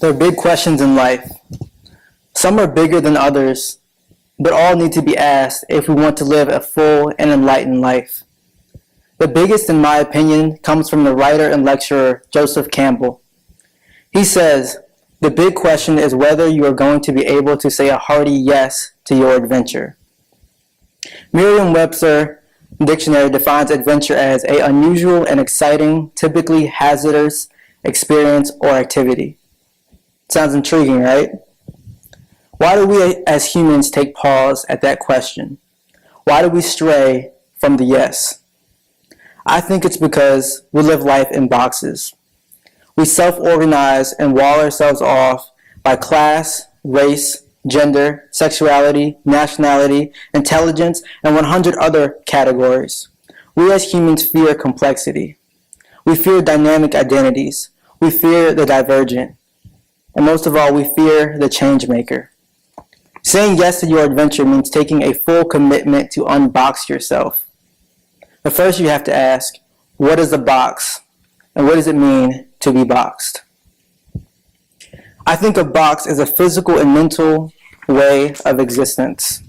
There are big questions in life. Some are bigger than others, but all need to be asked if we want to live a full and enlightened life. The biggest, in my opinion, comes from the writer and lecturer Joseph Campbell. He says, "The big question is whether you are going to be able to say a hearty yes to your adventure." Merriam-Webster dictionary defines adventure as an unusual and exciting, typically hazardous experience or activity. Sounds intriguing, right? Why do we as humans take pause at that question? Why do we stray from the yes? I think it's because we live life in boxes. We self-organize and wall ourselves off by class, race, gender, sexuality, nationality, intelligence, and 100 other categories. We as humans fear complexity. We fear dynamic identities. We fear the divergent. And most of all, we fear the change maker. Saying yes to your adventure means taking a full commitment to unbox yourself. But first you have to ask, what is a box? And what does it mean to be boxed? I think a box is a physical and mental way of existence.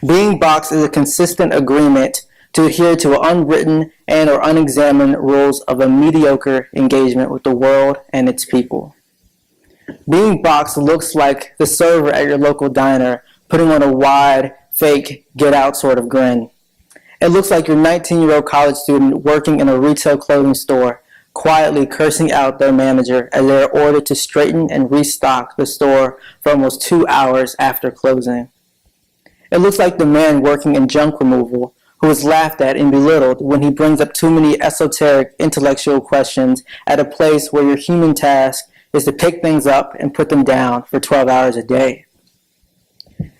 Being boxed is a consistent agreement to adhere to unwritten and or unexamined rules of a mediocre engagement with the world and its people. Being boxed looks like the server at your local diner putting on a wide, fake, get out sort of grin. It looks like your 19-year-old college student working in a retail clothing store quietly cursing out their manager as they are ordered to straighten and restock the store for almost 2 hours after closing. It looks like the man working in junk removal who is laughed at and belittled when he brings up too many esoteric intellectual questions at a place where your human task is to pick things up and put them down for 12 hours a day.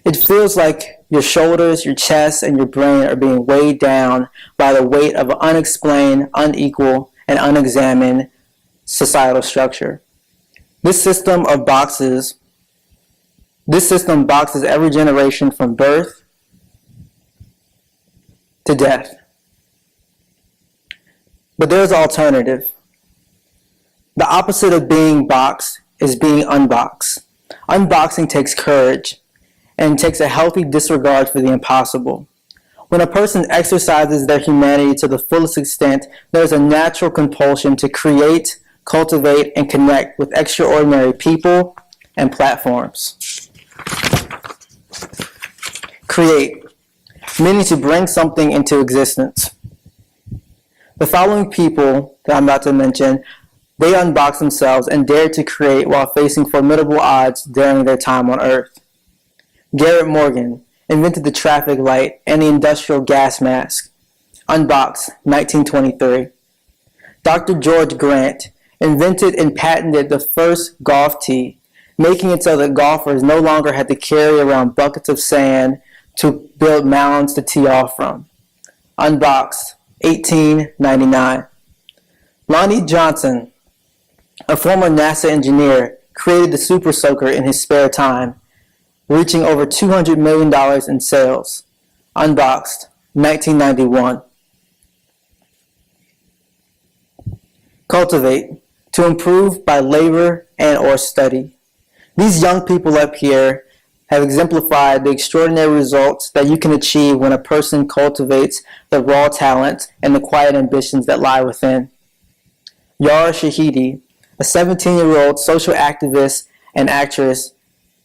It feels like your shoulders, your chest, and your brain are being weighed down by the weight of an unexplained, unequal, and unexamined societal structure. This system boxes every generation from birth to death. But there's an alternative. The opposite of being boxed is being unboxed. Unboxing takes courage and takes a healthy disregard for the impossible. When a person exercises their humanity to the fullest extent, there's a natural compulsion to create, cultivate, and connect with extraordinary people and platforms. Create, meaning to bring something into existence. The following people that I'm about to mention, they unbox themselves and dare to create while facing formidable odds during their time on Earth. Garrett Morgan invented the traffic light and the industrial gas mask. Unboxed, 1923. Dr. George Grant invented and patented the first golf tee, making it so that golfers no longer had to carry around buckets of sand to build mounds to tee off from. Unboxed, 1899. Lonnie Johnson, a former NASA engineer, created the Super Soaker in his spare time, reaching over $200 million in sales. Unboxed, 1991. Cultivate, to improve by labor and or study. These young people up here have exemplified the extraordinary results that you can achieve when a person cultivates the raw talents and the quiet ambitions that lie within. Yara Shahidi, a 17-year-old social activist and actress,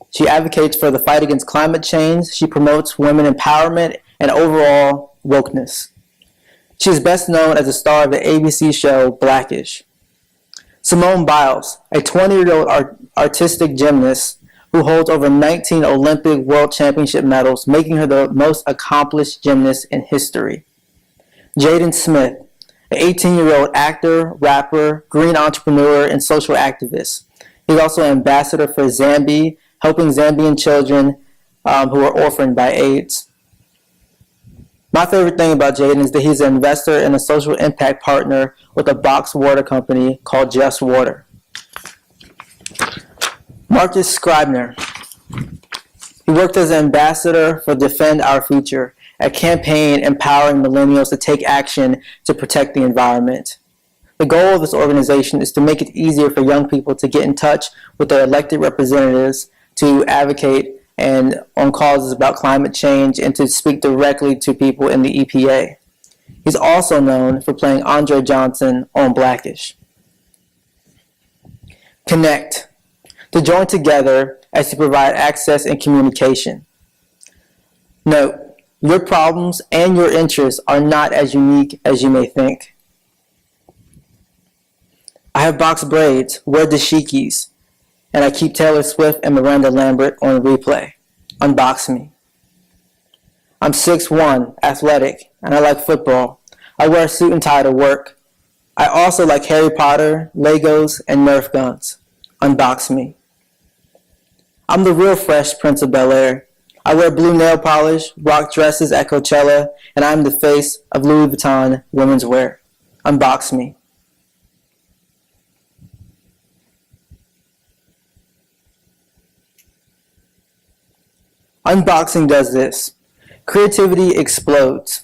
she advocates for the fight against climate change. She promotes women empowerment and overall wokeness. She is best known as a star of the ABC show Blackish. Simone Biles, a 20-year-old artistic gymnast who holds over 19 Olympic World Championship medals, making her the most accomplished gymnast in history. Jaden Smith, an 18-year-old actor, rapper, green entrepreneur, and social activist. He's also an ambassador for Zambi, helping Zambian children who are orphaned by AIDS. My favorite thing about Jaden is that he's an investor and a social impact partner with a boxed water company called Just Water. Marcus Scribner. He worked as an ambassador for Defend Our Future, a campaign empowering millennials to take action to protect the environment. The goal of this organization is to make it easier for young people to get in touch with their elected representatives to advocate and on causes about climate change and to speak directly to people in the EPA. He's also known for playing Andre Johnson on Blackish. Connect. To join together as to provide access and communication. Note, your problems and your interests are not as unique as you may think. I have boxed braids, wear dashikis, and I keep Taylor Swift and Miranda Lambert on replay. Unbox-Me. I'm 6'1", athletic, and I like football. I wear a suit and tie to work. I also like Harry Potter, Legos, and Nerf guns. Unbox-Me. I'm the real Fresh Prince of Bel-Air. I wear blue nail polish, rock dresses at Coachella, and I'm the face of Louis Vuitton women's wear. Unbox-Me. Unboxing does this. Creativity explodes.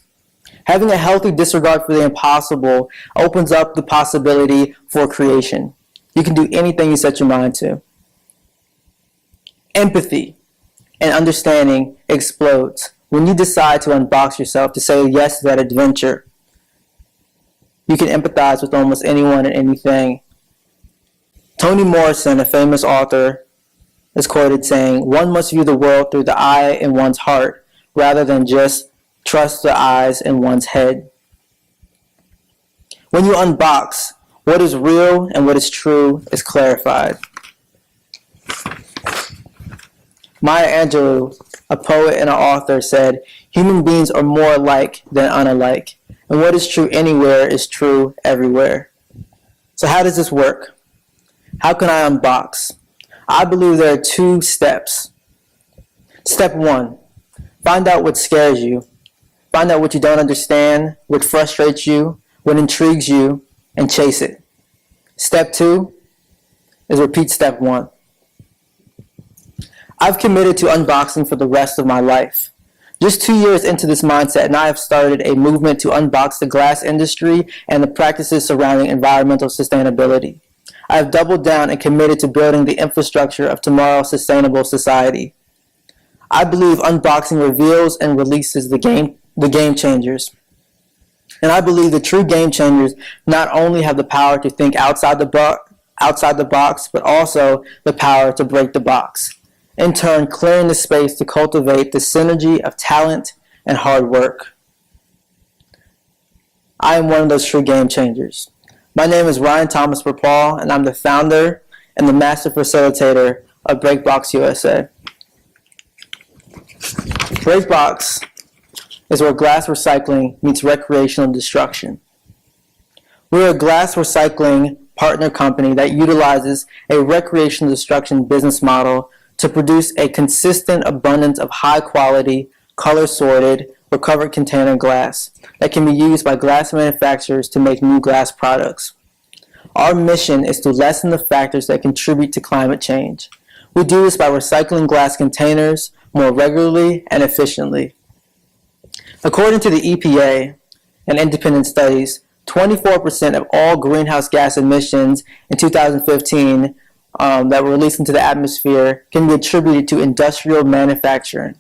Having a healthy disregard for the impossible opens up the possibility for creation. You can do anything you set your mind to. Empathy and understanding explodes when you decide to unbox yourself, to say yes to that adventure. You can empathize with almost anyone and anything. Toni Morrison, a famous author, is quoted saying, "One must view the world through the eye in one's heart, rather than just trust the eyes in one's head." When you unbox, what is real and what is true is clarified. Maya Angelou, a poet and an author, said, "Human beings are more alike than unalike, and what is true anywhere is true everywhere." So how does this work? How can I unbox? I believe there are 2 steps. Step 1, find out what scares you. Find out what you don't understand, what frustrates you, what intrigues you, and chase it. Step 2 is repeat step 1. I've committed to unboxing for the rest of my life. Just 2 years into this mindset, and I have started a movement to unbox the glass industry and the practices surrounding environmental sustainability. I have doubled down and committed to building the infrastructure of tomorrow's sustainable society. I believe unboxing reveals and releases the game changers. And I believe the true game changers not only have the power to think outside the box, but also the power to break the box, in turn clearing the space to cultivate the synergy of talent and hard work. I am one of those true game changers. My name is Ryan Thomas Perpall, and I'm the founder and the master facilitator of Breakbox USA. Breakbox is where glass recycling meets recreational destruction. We're a glass recycling partner company that utilizes a recreational destruction business model to produce a consistent abundance of high-quality, color-sorted, recovered container glass that can be used by glass manufacturers to make new glass products. Our mission is to lessen the factors that contribute to climate change. We do this by recycling glass containers more regularly and efficiently. According to the EPA and independent studies, 24% of all greenhouse gas emissions in 2015 that were released into the atmosphere can be attributed to industrial manufacturing.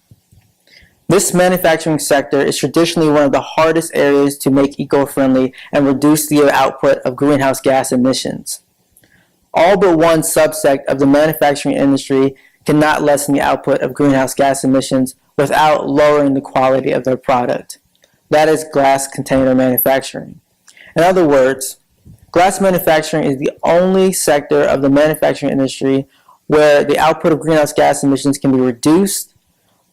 This manufacturing sector is traditionally one of the hardest areas to make eco-friendly and reduce the output of greenhouse gas emissions. All but one subsect of the manufacturing industry cannot lessen the output of greenhouse gas emissions without lowering the quality of their product. That is glass container manufacturing. In other words, glass manufacturing is the only sector of the manufacturing industry where the output of greenhouse gas emissions can be reduced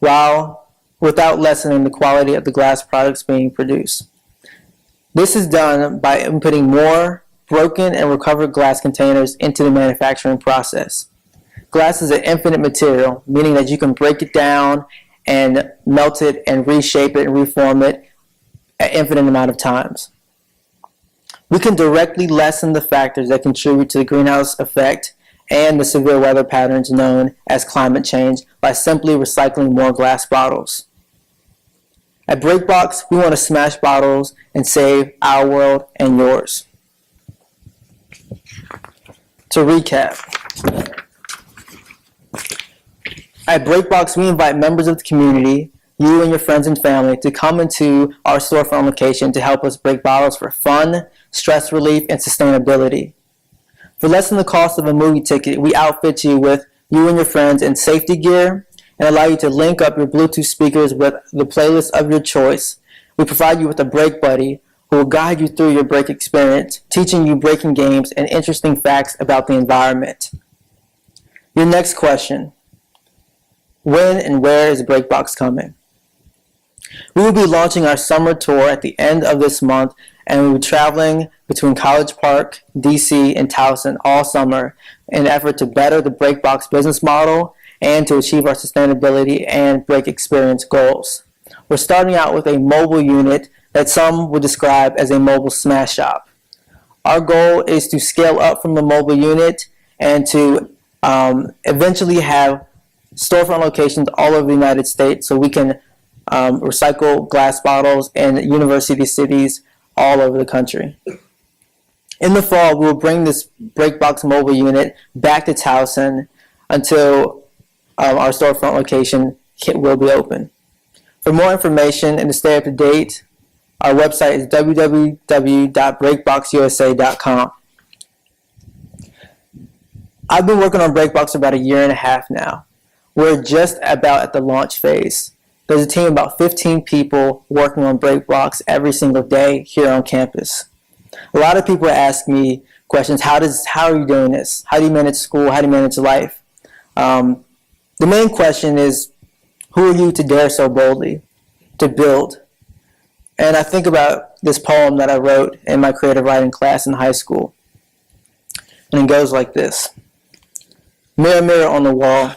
without lessening the quality of the glass products being produced. This is done by inputting more broken and recovered glass containers into the manufacturing process. Glass is an infinite material, meaning that you can break it down and melt it and reshape it and reform it an infinite amount of times. We can directly lessen the factors that contribute to the greenhouse effect and the severe weather patterns known as climate change by simply recycling more glass bottles. At Breakbox, we want to smash bottles and save our world and yours. To recap, at Breakbox, we invite members of the community, you and your friends and family, to come into our storefront location to help us break bottles for fun, stress relief, and sustainability. For less than the cost of a movie ticket, we outfit you with you and your friends in safety gear and allow you to link up your Bluetooth speakers with the playlist of your choice. We provide you with a break buddy who will guide you through your break experience, teaching you breaking games and interesting facts about the environment. Your next question: when and where is Breakbox coming? We will be launching our summer tour at the end of this month, and we will be traveling between College Park, DC, and Towson all summer in an effort to better the Breakbox business model and to achieve our sustainability and break experience goals. We're starting out with a mobile unit that some would describe as a mobile smash shop. Our goal is to scale up from the mobile unit and to eventually have storefront locations all over the United States so we can recycle glass bottles in university cities all over the country. In the fall, we will bring this Breakbox mobile unit back to Towson until our storefront location will be open. For more information and to stay up to date, our website is www.breakboxusa.com. I've been working on Breakbox for about 1.5 years now. We're just about at the launch phase. There's a team of about 15 people working on Breakbox every single day here on campus. A lot of people ask me questions: how are you doing this? How do you manage school? How do you manage life? The main question is, who are you to dare so boldly to build? And I think about this poem that I wrote in my creative writing class in high school. And it goes like this: mirror, mirror on the wall,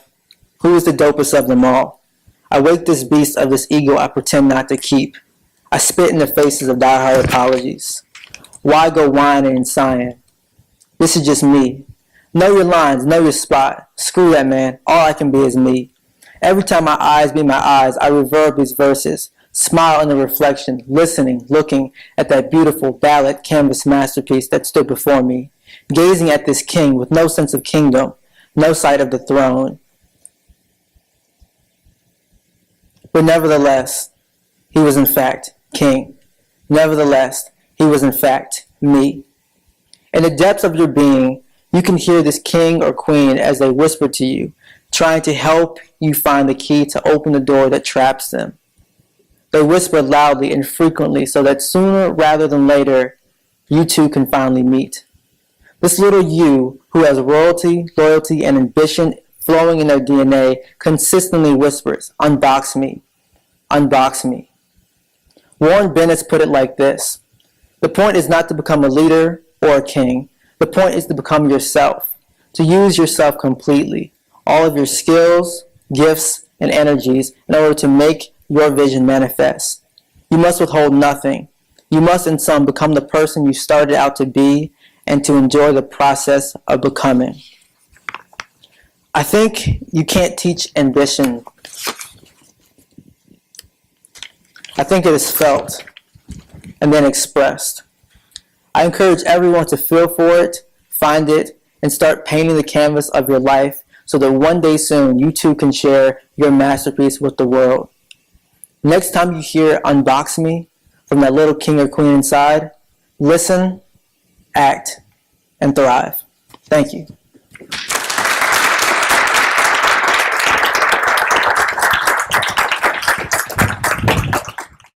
who is the dopest of them all? I wake this beast of this ego I pretend not to keep. I spit in the faces of diehard apologies. Why go whining and sighing? This is just me. Know your lines, know your spot. Screw that, man. All I can be is me. Every time my eyes meet my eyes, I reverb these verses. Smile in the reflection, listening, looking at that beautiful ballad canvas masterpiece that stood before me, gazing at this king with no sense of kingdom, no sight of the throne. But nevertheless, he was in fact king. Nevertheless, he was in fact me. In the depths of your being, you can hear this king or queen as they whisper to you, trying to help you find the key to open the door that traps them. They whisper loudly and frequently so that sooner rather than later, you two can finally meet. This little you, who has royalty, loyalty, and ambition flowing in their DNA, consistently whispers, "Unbox me, unbox me." Warren Bennett's put it like this: the point is not to become a leader or a king. The point is to become yourself, to use yourself completely, all of your skills, gifts, and energies in order to make your vision manifest. You must withhold nothing. You must in sum become the person you started out to be and to enjoy the process of becoming. I think you can't teach ambition. I think it is felt and then expressed. I encourage everyone to feel for it, find it, and start painting the canvas of your life so that one day soon you too can share your masterpiece with the world. Next time you hear "Unbox Me" from that little king or queen inside, listen, act, and thrive. Thank you.